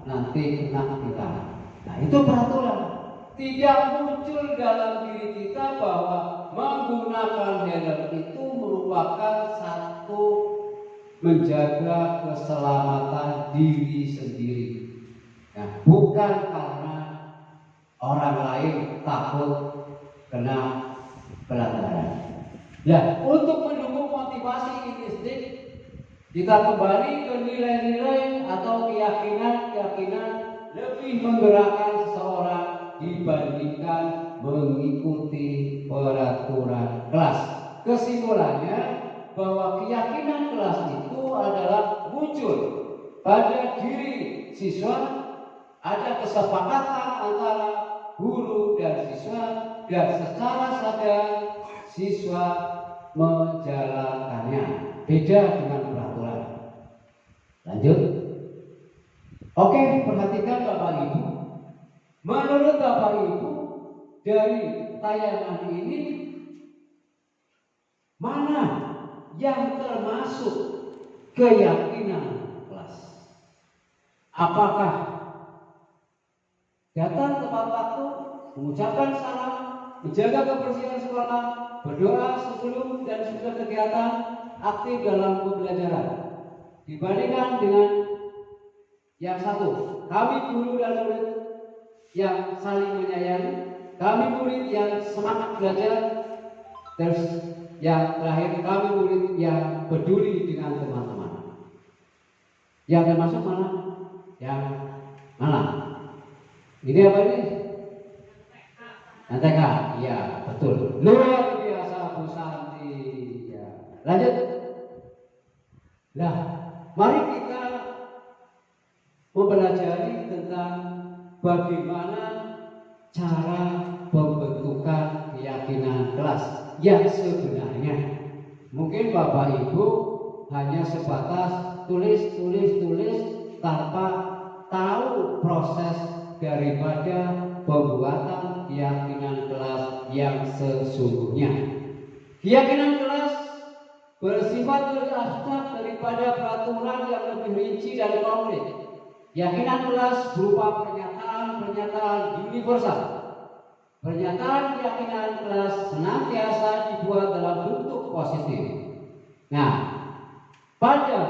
nanti kena kita. Nah, itu peraturan. Tidak muncul dalam diri kita bahwa menggunakan helm itu merupakan satu menjaga keselamatan diri sendiri. Nah, bukan karena orang lain takut kena pelanggaran. Nah, untuk mendukung motivasi ini, kita kembali ke nilai-nilai atau keyakinan lebih menggerakkan seseorang dibandingkan mengikuti peraturan kelas. Kesimpulannya bahwa keyakinan kelas itu adalah muncul pada diri siswa, ada kesepakatan antara guru dan siswa, dan secara sadar siswa menjalankannya. Beda dengan peraturan. Lanjut. Oke, perhatikan Bapak Ibu. Menurut Bapak Ibu, dari tayangan ini mana yang termasuk keyakinan kelas? Apakah datang tepat waktu, mengucapkan salam, menjaga kebersihan sekolah, berdoa sebelum dan sesudah kegiatan, aktif dalam pembelajaran? Dibandingkan dengan yang satu, kami guru dan murid yang saling menyayangi, kami murid yang semangat belajar, terus yang terakhir kami murid yang peduli dengan teman-teman. Yang termasuk mana? Yang mana? Ini apa ini? NTK, iya betul. Luar biasa Bu Santi. Ya. Lanjut. Nah, mari kita mempelajari tentang bagaimana cara pembentukan keyakinan kelas yang sebenarnya. Mungkin Bapak Ibu hanya sebatas tulis tanpa tahu proses daripada pembuatan keyakinan kelas yang sesungguhnya. Keyakinan kelas bersifat lebih abstrak daripada peraturan yang lebih rinci dan konkret. Keyakinan kelas berupa pernyataan universal. Pernyataan keyakinan kelas senantiasa dibuat dalam bentuk positif. Nah, pada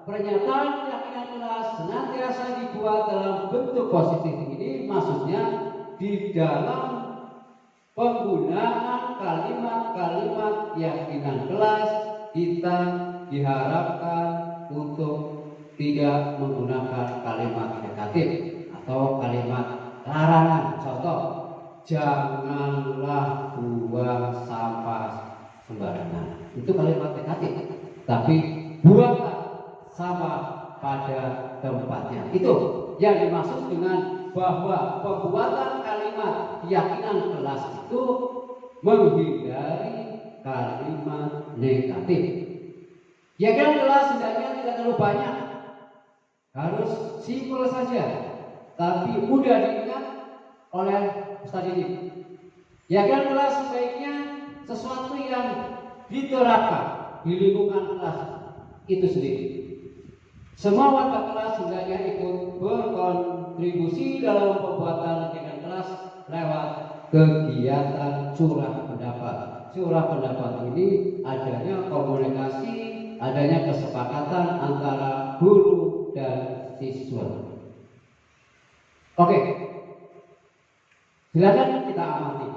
pernyataan keyakinan kelas senantiasa dibuat dalam bentuk positif ini maksudnya di dalam penggunaan kalimat-kalimat keyakinan kelas kita diharapkan untuk tidak menggunakan kalimat negatif atau kalimat larangan. Contoh, janganlah buang sampah sembarangan. Itu kalimat negatif. Tapi buanglah sampah pada tempatnya. Itu yang dimaksud dengan bahwa pembuatan kalimat keyakinan kelas itu menghindari kalimat negatif. Keyakinan kelas hendaknya tidak terlalu banyak, harus simpel saja, tapi mudah diingat oleh Ustaz ini. Keyakinan kelas sebaiknya sesuatu yang diterapkan di lingkungan kelas itu sendiri. Semua warga kelas hendaknya ikut berkontribusi dalam pembuatan keyakinan kelas lewat kegiatan curah pendapat. Curah pendapat ini adanya komunikasi, adanya kesepakatan antara guru dan siswa. Oke, silakan kita amati.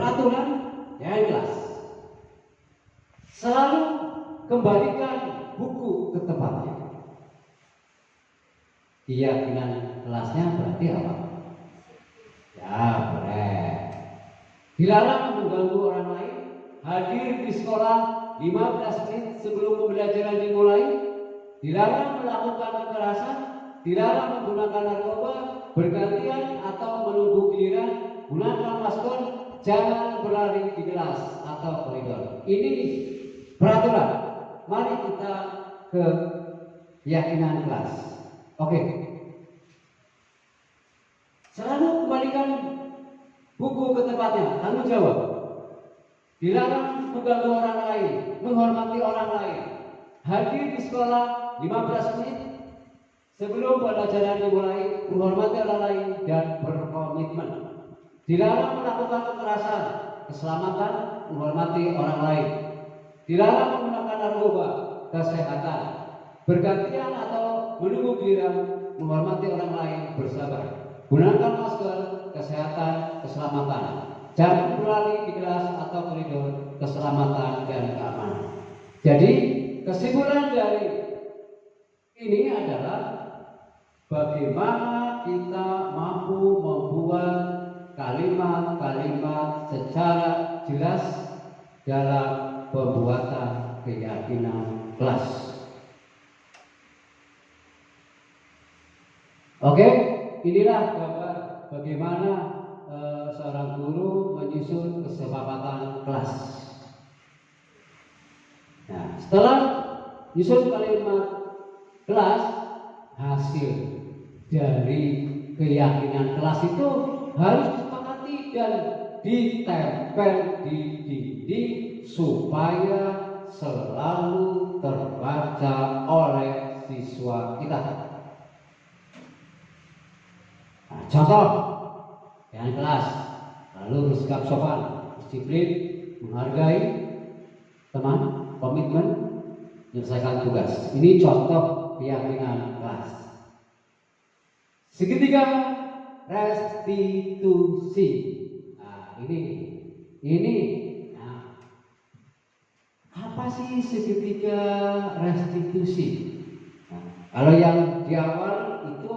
Peraturan yang jelas. Selalu kembalikan buku ke tempatnya. Keyakinan kelasnya berarti apa? Ya, boleh. Dilarang mengganggu orang lain. Hadir di sekolah 15 menit sebelum pembelajaran dimulai. Dilarang melakukan kekerasan. Dilarang menggunakan narkoba, bergantian atau menunggu giliran. Gunakan masker. Jangan berlari di kelas atau koridor. Ini peraturan. Mari kita ke keyakinan kelas. Oke. Selalu kembalikan buku ke tempatnya. Tanggung jawab. Dilarang mengganggu orang lain, menghormati orang lain. Hadir di sekolah 15 menit sebelum pelajaran dimulai, menghormati orang lain dan berkomitmen. Dilarang melakukan kekerasan, keselamatan, menghormati orang lain. Dilarang menggunakan narkoba, kesehatan, bergantian atau menunggu giliran, menghormati orang lain, bersabar. Gunakan masker, kesehatan, keselamatan. Jangan berlari di kelas atau koridor, keselamatan dan keamanan. Jadi kesimpulan dari ini adalah bagaimana kita mampu membuat kalimat-kalimat secara jelas dalam pembuatan keyakinan kelas. Oke, inilah gambar bagaimana seorang guru menyusun kesepakatan kelas. Nah, setelah menyusun kalimat kelas, hasil dari keyakinan kelas itu harus disepakati dan ditempel di dinding supaya selalu terbaca oleh siswa kita. Nah, contoh yang kelas, lalu bersikap sopan, disiplin, menghargai teman, komitmen, menyelesaikan tugas. Ini contoh keyakinan kelas. Segitiga restitusi. Nah, ini. Nah, apa sih segitiga restitusi? Nah, kalau yang di awal itu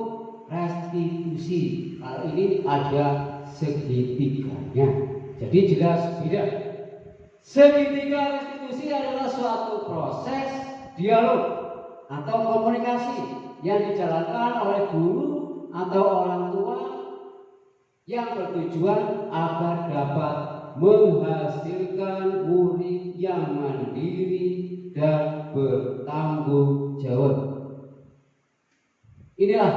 restitusi. Kalau ini ada segitiganya. Jadi jelas beda. Segitiga restitusi adalah suatu proses dialog atau komunikasi yang dijalankan oleh guru atau orang tua yang bertujuan agar dapat menghasilkan murid yang mandiri dan bertanggung jawab. Inilah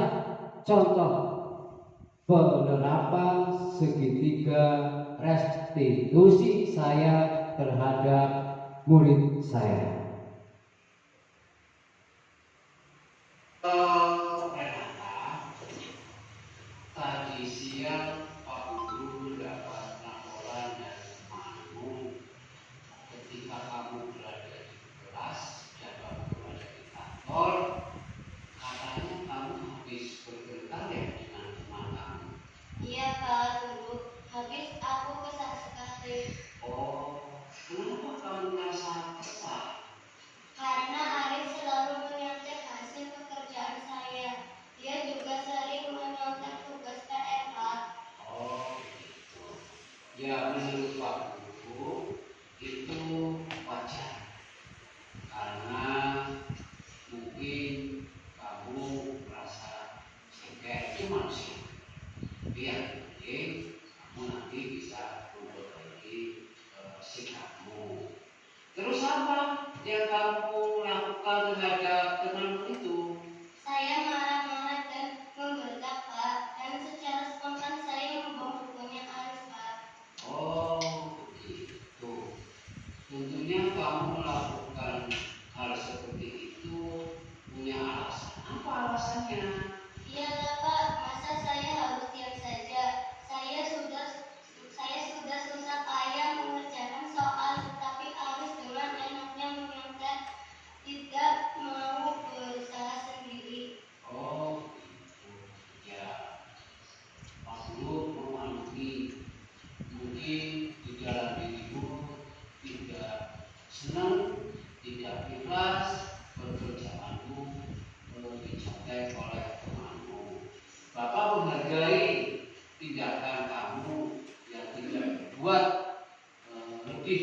contoh penerapan segitiga restitusi saya terhadap murid saya. Tadi siang Pak Guru dapat laporan dari temanmu ketika kamu berada di kelas dan kamu berada di kantor. Katanya kamu habis bertengkar ya dengan teman kamu. Iya Pak Guru, habis aku kesal sekali. Oh, kenapa kamu merasa kesal? Karena Arif selalu menyontek hasil pekerjaan saya. Dia juga sering menyontek tugas PR Pak. Oh, gitu. Ya, menurut Pak Guru itu wajar karena mungkin kamu merasa jengkel, itu manusia. Tapi yang penting kamu nanti bisa memperbaiki sikapmu. Terus apa yang kamu lakukan terhadap temanmu itu? Saya marah-marah dan membentak Pak. Dan secara spontan saya membawa bukunya Arif Pak. Oh, begitu. Tentunya kamu melakukan hal seperti itu punya alasan. Apa alasannya? Iyalah Pak, masa saya harus diam saja? Saya sudah susah payah mengerjakan soal, tapi Arif dengan enaknya menyontek, tidak mau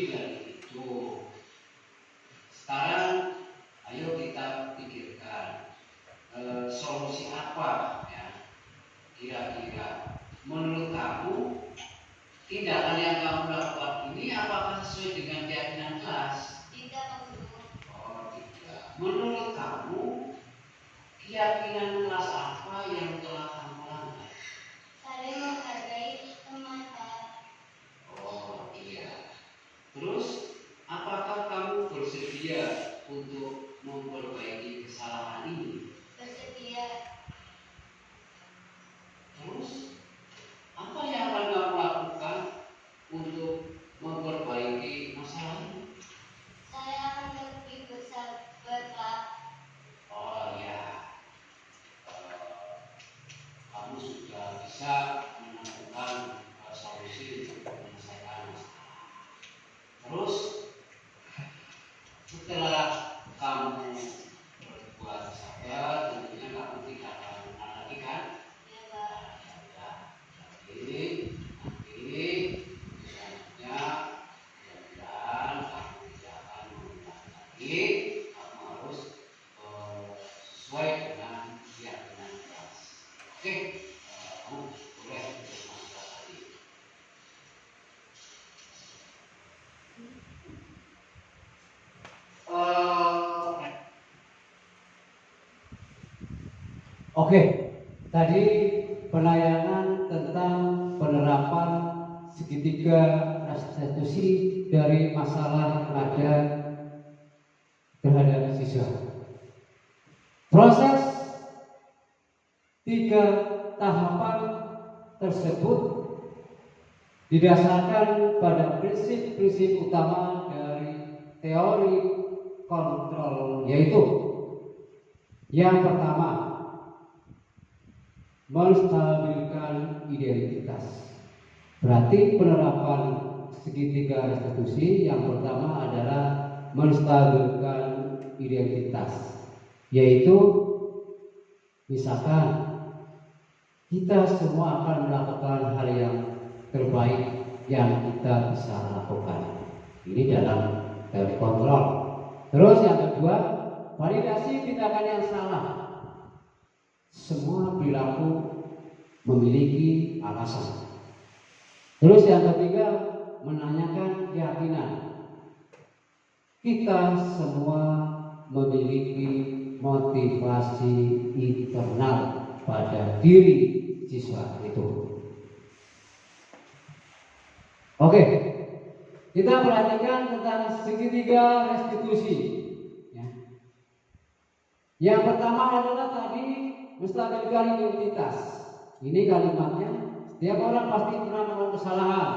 dari itu. Sekarang ayo kita pikirkan solusi apa ya kira-kira menurut kamu tindakan yang kamu lakukan ini apakah sesuai dengan keyakinan kelas? Tidak, Pak Guru. Oh tidak. Menurut kamu keyakinan kelas apa yang telah kamu langgar? Saling menghargai teman, Pak. Oh iya. Terus apakah kamu bersedia untuk memperbaiki kesalahan ini? Bersedia. Terus apa yang akan kamu lakukan untuk memperbaiki masalah ini? Saya akan lebih bersabar, Pak. Oh ya, kamu sudah bisa menemukan solusi untuk menyelesaikan masalah. Terus setelah kamu berbuat sabar, tentunya kamu tidak akan menang lagi kan? Ya, Pak. Jadi nanti selanjutnya mudah-mudahan kamu tidak akan mengulang lagi. Kamu harus sesuai dengan keyakinan kelas. Oke, kamu boleh untuk masuk kelas tadi. Oke, tadi penayangan tentang penerapan segitiga restitusi dari masalah yang ada terhadap siswa. Proses 3 tahapan tersebut didasarkan pada prinsip-prinsip utama dari teori kontrol, yaitu yang pertama, menstabilkan identitas. Berarti penerapan segitiga restitusi yang pertama adalah menstabilkan identitas, yaitu misalkan kita semua akan melakukan hal yang terbaik yang kita bisa lakukan. Ini dalam teori kontrol. Terus yang kedua, validasi tindakan yang salah. Semua perilaku memiliki alasan. Terus yang ketiga, menanyakan keyakinan. Kita semua memiliki motivasi internal pada diri siswa itu. Oke, kita perhatikan tentang segitiga restitusi. Yang pertama adalah tadi menstabilkan identitas. Ini kalimatnya, setiap orang pasti pernah melakukan kesalahan.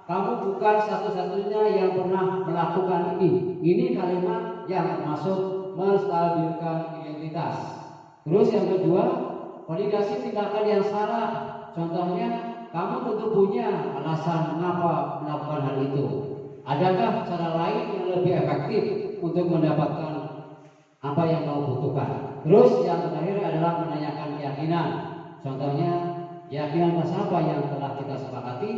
Kamu bukan satu-satunya yang pernah melakukan ini. Ini kalimat yang termasuk menstabilkan identitas. Terus yang kedua, validasi tindakan yang salah. Contohnya, kamu tentu punya alasan mengapa melakukan hal itu. Adakah cara lain yang lebih efektif untuk mendapatkan apa yang kamu butuhkan? Terus yang terakhir adalah menanyakan keyakinan. Contohnya, keyakinan apa yang telah kita sepakati?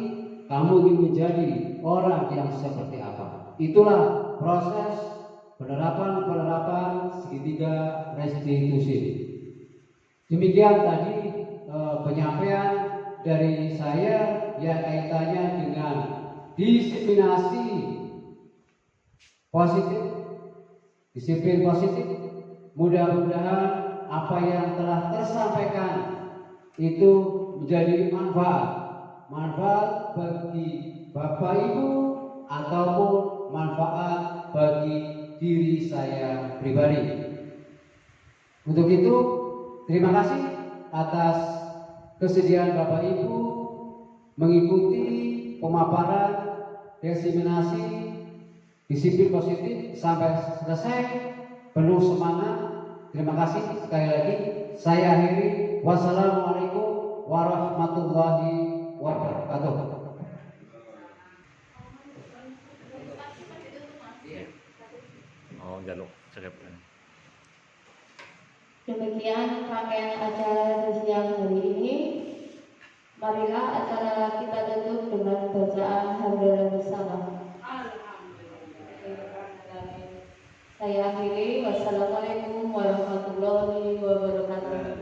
Kamu ingin menjadi orang yang seperti apa? Itulah proses penerapan segitiga restitusi. Demikian tadi penyampaian dari saya yang kaitannya dengan disiplinasi positif, disiplin positif. Mudah-mudahan apa yang telah tersampaikan itu menjadi manfaat bagi Bapak Ibu ataupun manfaat bagi diri saya pribadi. Untuk itu, terima kasih atas kesediaan Bapak Ibu mengikuti pemaparan diseminasi disiplin positif sampai selesai. Penuh semangat. Terima kasih sekali lagi. Saya akhiri. Wassalamualaikum warahmatullahi wabarakatuh. Oh, jaluk cekep. Demikian rangkaian acara siang hari ini. Marilah acara kita tutup dengan bacaan hamdalah bersama. Saya akhiri, wassalamualaikum warahmatullahi wabarakatuh.